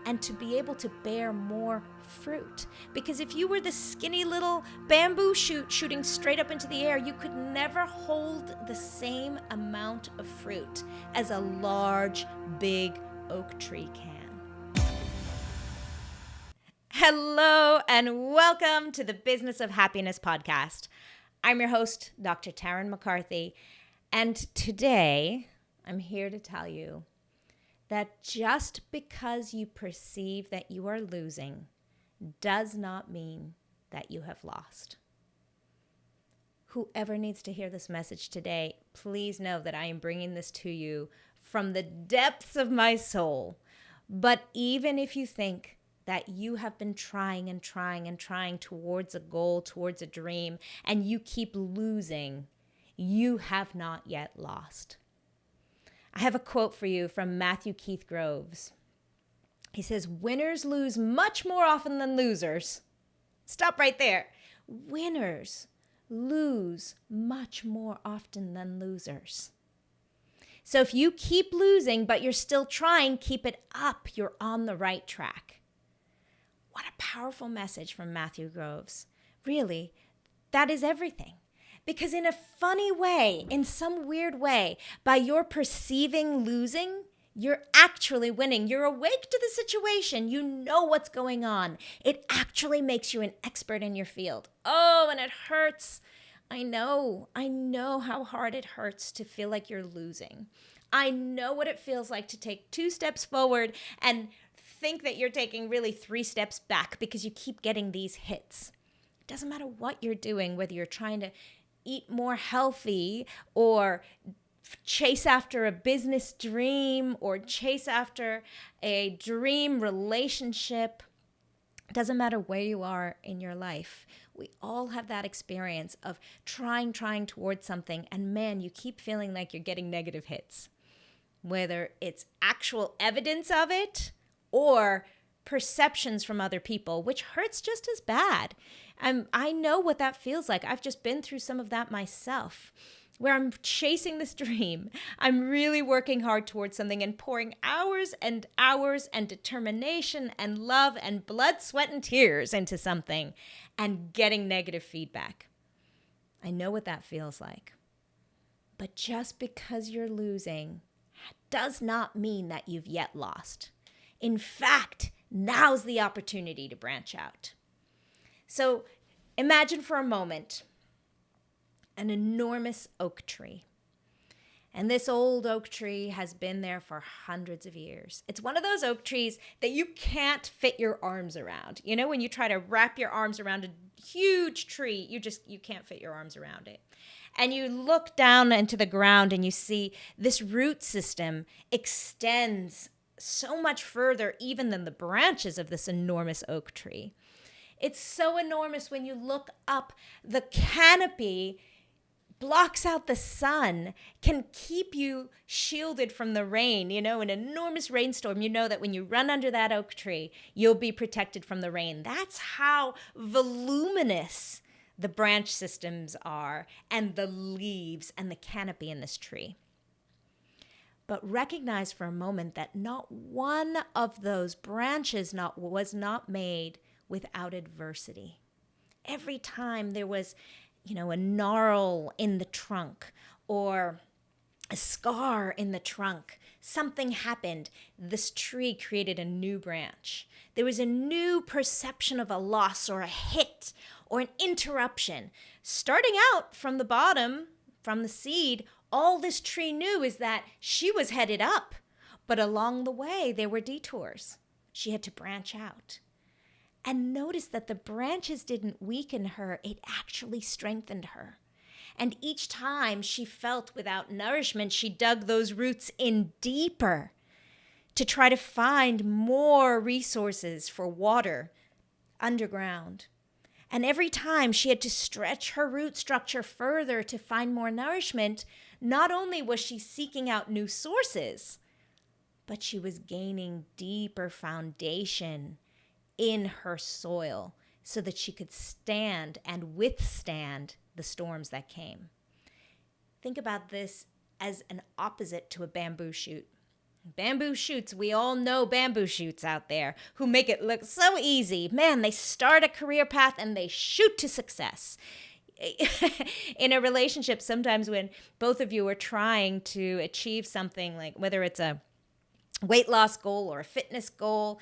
and to be able to bear more fruit. Because if you were the skinny little bamboo shoot shooting straight up into the air, you could never hold the same amount of fruit as a large, big oak tree can. Hello and welcome to the Business of Happiness podcast. I'm your host, Dr. Tarryn MacCarthy, and today I'm here to tell you that just because you perceive that you are losing does not mean that you have lost. Whoever needs to hear this message today, please know that I am bringing this to you from the depths of my soul. But even if you think that you have been trying towards a goal, towards a dream, and you keep losing, you have not yet lost. I have a quote for you from Matthew Keith Groves. He says, "Winners lose much more often than losers." Stop right there. Winners lose much more often than losers. So if you keep losing, but you're still trying, keep it up. You're on the right track. What a powerful message from Matthew Groves. Really, that is everything. Because in a funny way, in some weird way, by your perceiving losing, you're actually winning. You're awake to the situation. You know what's going on. It actually makes you an expert in your field. Oh, and it hurts. I know how hard it hurts to feel like you're losing. I know what it feels like to take 2 steps forward and think that you're taking really 3 steps back because you keep getting these hits. It doesn't matter what you're doing, whether you're trying to eat more healthy or chase after a business dream or chase after a dream relationship. It doesn't matter where you are in your life. We all have that experience of trying towards something, and man, you keep feeling like you're getting negative hits. Whether it's actual evidence of it or perceptions from other people, which hurts just as bad. I know what that feels like. I've just been through some of that myself, where I'm chasing this dream. I'm really working hard towards something and pouring hours and determination and love and blood, sweat, and tears into something and getting negative feedback. I know what that feels like. But just because you're losing does not mean that you've yet lost. In fact, now's the opportunity to branch out. So imagine for a moment an enormous oak tree. And this old oak tree has been there for hundreds of years. It's one of those oak trees that you can't fit your arms around. You know, when you try to wrap your arms around a huge tree, you can't fit your arms around it. And you look down into the ground and you see this root system extends so much further even than the branches of this enormous oak tree. It's so enormous when you look up, the canopy blocks out the sun, can keep you shielded from the rain. You know, an enormous rainstorm, you know that when you run under that oak tree, you'll be protected from the rain. That's how voluminous the branch systems are and the leaves and the canopy in this tree. But recognize for a moment that not one of those branches was not made without adversity. Every time there was, a gnarl in the trunk or a scar in the trunk, something happened. This tree created a new branch. There was a new perception of a loss or a hit or an interruption. Starting out from the bottom, from the seed, all this tree knew is that she was headed up, but along the way there were detours. She had to branch out. And notice that the branches didn't weaken her, it actually strengthened her. And each time she felt without nourishment, she dug those roots in deeper to try to find more resources for water underground. And every time she had to stretch her root structure further to find more nourishment, not only was she seeking out new sources, but she was gaining deeper foundation in her soil so that she could stand and withstand the storms that came. Think about this as an opposite to a bamboo shoot. Bamboo shoots, we all know bamboo shoots out there who make it look so easy. Man, they start a career path and they shoot to success. In a relationship, sometimes when both of you are trying to achieve something, like whether it's a weight loss goal or a fitness goal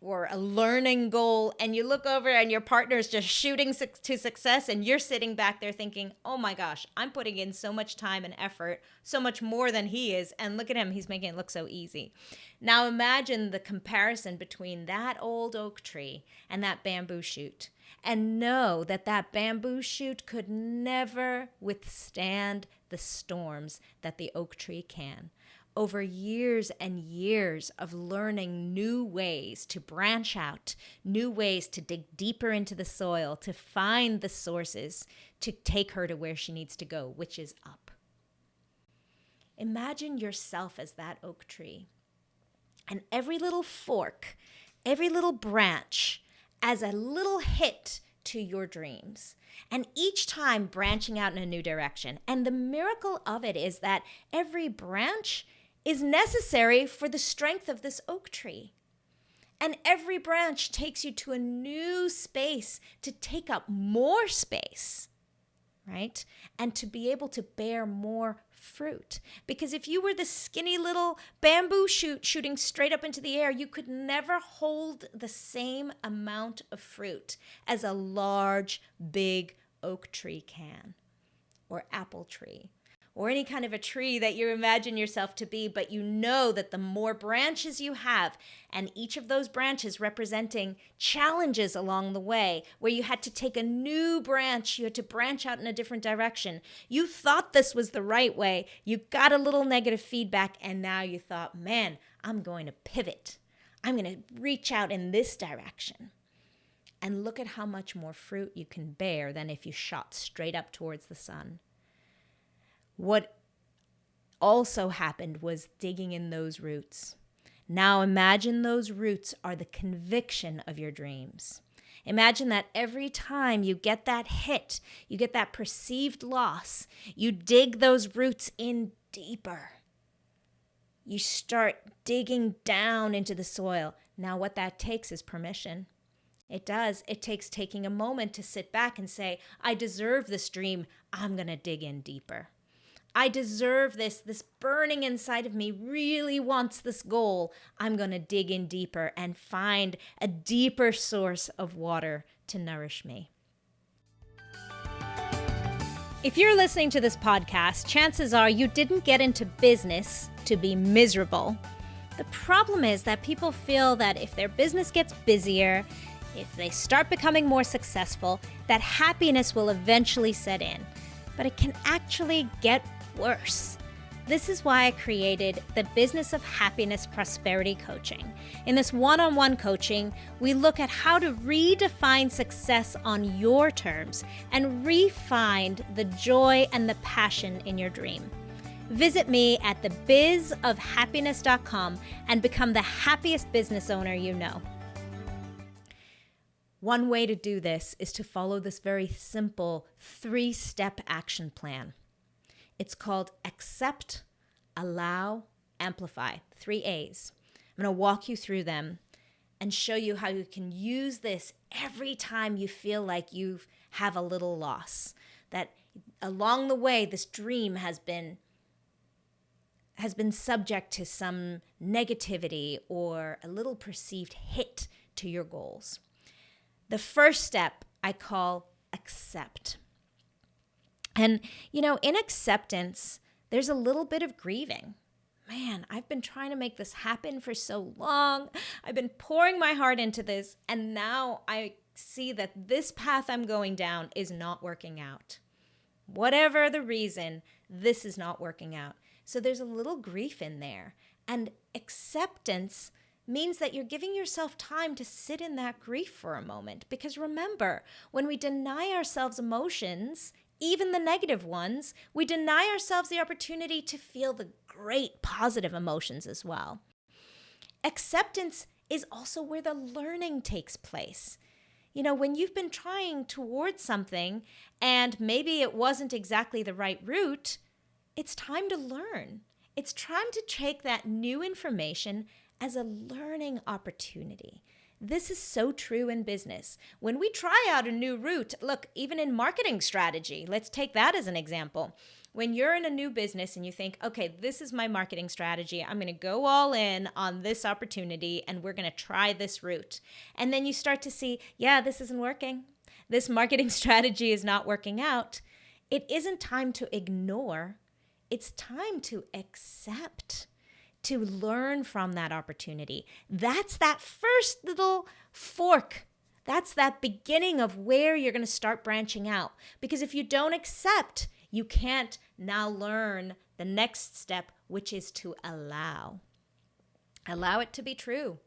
or a learning goal, and you look over and your partner is just shooting to success, and you're sitting back there thinking, oh my gosh, I'm putting in so much time and effort, so much more than he is, and look at him, he's making it look so easy. Now imagine the comparison between that old oak tree and that bamboo shoot, and know that that bamboo shoot could never withstand the storms that the oak tree can. Over years and years of learning new ways to branch out, new ways to dig deeper into the soil, to find the sources to take her to where she needs to go, which is up. Imagine yourself as that oak tree, and every little fork, every little branch as a little hit to your dreams. And each time branching out in a new direction. And the miracle of it is that every branch is necessary for the strength of this oak tree. And every branch takes you to a new space to take up more space, right? And to be able to bear more fruit. Because if you were the skinny little bamboo shoot shooting straight up into the air, you could never hold the same amount of fruit as a large, big oak tree can, or apple tree, or any kind of a tree that you imagine yourself to be, but you know that the more branches you have, and each of those branches representing challenges along the way, where you had to take a new branch, you had to branch out in a different direction. You thought this was the right way, you got a little negative feedback, and now you thought, man, I'm going to pivot. I'm going to reach out in this direction. And look at how much more fruit you can bear than if you shot straight up towards the sun. What also happened was digging in those roots. Now imagine those roots are the conviction of your dreams. Imagine that every time you get that hit, you get that perceived loss, you dig those roots in deeper. You start digging down into the soil. Now what that takes is permission. It does. It takes taking a moment to sit back and say, I deserve this dream. I'm going to dig in deeper. I deserve this. This burning inside of me really wants this goal. I'm going to dig in deeper and find a deeper source of water to nourish me. If you're listening to this podcast, chances are you didn't get into business to be miserable. The problem is that people feel that if their business gets busier, if they start becoming more successful, that happiness will eventually set in. But it can actually get worse. This is why I created the Business of Happiness Prosperity Coaching. In this one-on-one coaching, we look at how to redefine success on your terms and re-find the joy and the passion in your dream. Visit me at thebizofhappiness.com and become the happiest business owner you know. One way to do this is to follow this very simple 3-step action plan. It's called Accept, Allow, Amplify, 3 A's. I'm going to walk you through them and show you how you can use this every time you feel like you have a little loss. That along the way, this dream has been subject to some negativity or a little perceived hit to your goals. The first step I call accept. And, in acceptance, there's a little bit of grieving. Man, I've been trying to make this happen for so long. I've been pouring my heart into this, and now I see that this path I'm going down is not working out. Whatever the reason, this is not working out. So there's a little grief in there. And acceptance means that you're giving yourself time to sit in that grief for a moment. Because remember, when we deny ourselves emotions, even the negative ones, we deny ourselves the opportunity to feel the great positive emotions as well. Acceptance is also where the learning takes place. When you've been trying towards something and maybe it wasn't exactly the right route, it's time to learn. It's trying to take that new information as a learning opportunity. This is so true in business. When we try out a new route, look, even in marketing strategy, let's take that as an example. When you're in a new business and you think, okay, this is my marketing strategy, I'm going to go all in on this opportunity and we're going to try this route. And then you start to see, yeah, this isn't working. This marketing strategy is not working out. It isn't time to ignore. It's time to accept, to learn from that opportunity. That's that first little fork. That's that beginning of where you're going to start branching out. Because if you don't accept, you can't now learn the next step, which is to allow. Allow it to be true.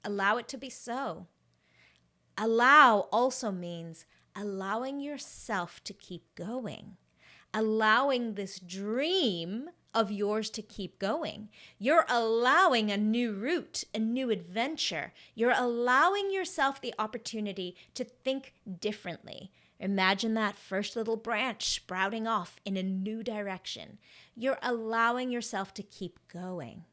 Allow it to be so. Allow also means allowing yourself to keep going. Allowing this dream of yours to keep going. You're allowing a new route, a new adventure. You're allowing yourself the opportunity to think differently. Imagine that first little branch sprouting off in a new direction. You're allowing yourself to keep going.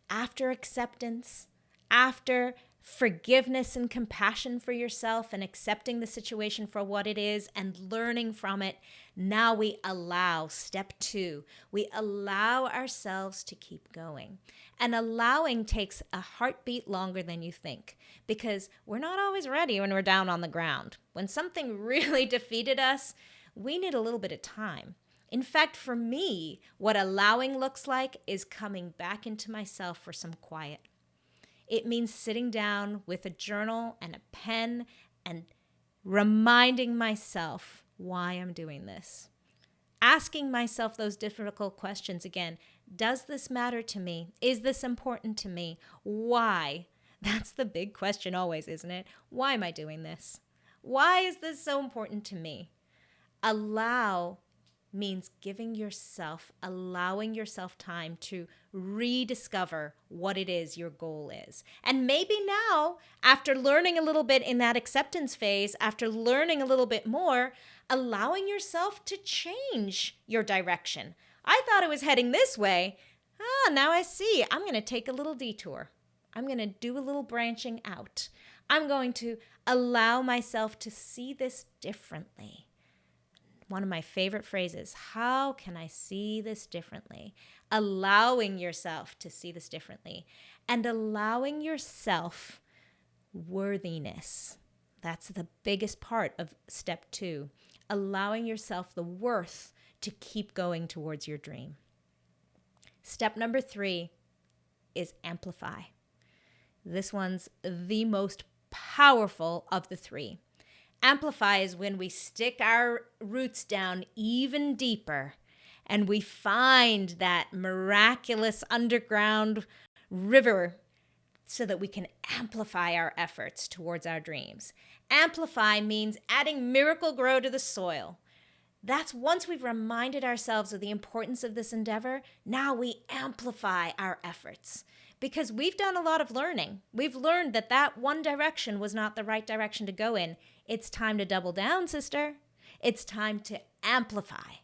After acceptance, after forgiveness and compassion for yourself and accepting the situation for what it is and learning from it, now we allow, step 2, we allow ourselves to keep going. And allowing takes a heartbeat longer than you think because we're not always ready when we're down on the ground. When something really defeated us, we need a little bit of time. In fact, for me, what allowing looks like is coming back into myself for some quiet. It means sitting down with a journal and a pen and reminding myself why I'm doing this. Asking myself those difficult questions again. Does this matter to me? Is this important to me? Why? That's the big question always, isn't it? Why am I doing this? Why is this so important to me? Allow means allowing yourself time to rediscover what it is your goal is. And maybe now, after learning a little bit in that acceptance phase, after learning a little bit more, allowing yourself to change your direction. I thought it was heading this way. Now I see. I'm going to take a little detour. I'm going to do a little branching out. I'm going to allow myself to see this differently. One of my favorite phrases, how can I see this differently? Allowing yourself to see this differently and allowing yourself worthiness. That's the biggest part of step 2, allowing yourself the worth to keep going towards your dream. Step number 3 is amplify. This one's the most powerful of the 3. Amplify is when we stick our roots down even deeper and we find that miraculous underground river so that we can amplify our efforts towards our dreams. Amplify means adding miracle grow to the soil. That's once we've reminded ourselves of the importance of this endeavor, now we amplify our efforts. Because we've done a lot of learning. We've learned that one direction was not the right direction to go in. It's time to double down, sister. It's time to amplify.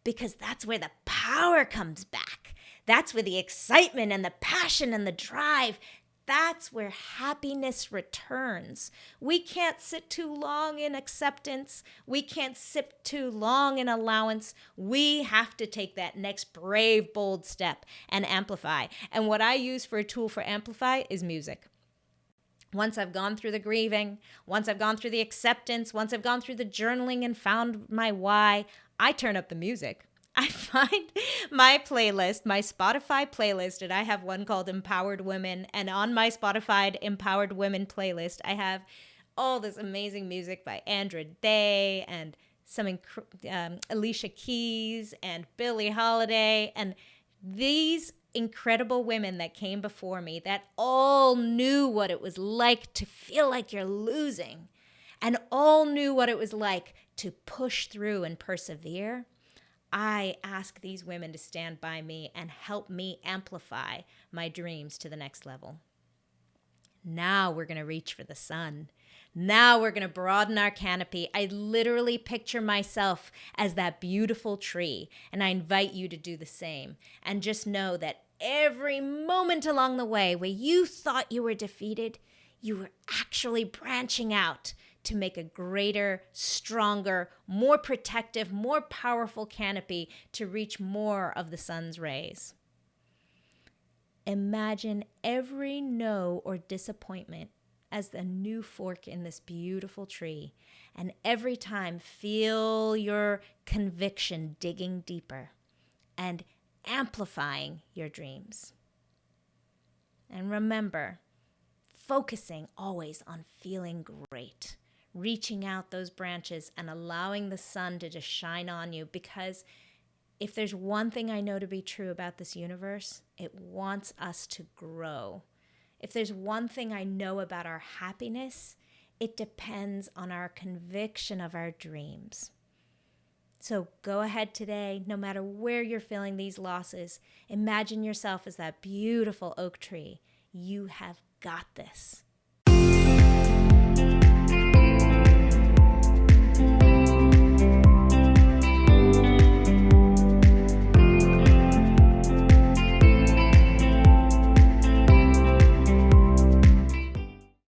Because that's where the power comes back. That's where the excitement and the passion and the drive, that's where happiness returns. We can't sit too long in acceptance. We can't sit too long in allowance. We have to take that next brave, bold step and amplify. And what I use for a tool for amplify is music. Once I've gone through the grieving, once I've gone through the acceptance, once I've gone through the journaling and found my why, I turn up the music. I find my playlist, my Spotify playlist, and I have one called Empowered Women. And on my Spotify Empowered Women playlist, I have all this amazing music by Andra Day and some Alicia Keys and Billie Holiday. And these incredible women that came before me that all knew what it was like to feel like you're losing and all knew what it was like to push through and persevere. I ask these women to stand by me and help me amplify my dreams to the next level. Now we're going to reach for the sun. Now we're going to broaden our canopy. I literally picture myself as that beautiful tree, and I invite you to do the same. And just know that every moment along the way where you thought you were defeated, you were actually branching out to make a greater, stronger, more protective, more powerful canopy to reach more of the sun's rays. Imagine every no or disappointment as a new fork in this beautiful tree. And every time, feel your conviction digging deeper and amplifying your dreams. And remember, focusing always on feeling great, reaching out those branches and allowing the sun to just shine on you, because if there's one thing I know to be true about this universe, it wants us to grow. If there's one thing I know about our happiness, it depends on our conviction of our dreams. So go ahead today, no matter where you're feeling these losses, imagine yourself as that beautiful oak tree. You have got this.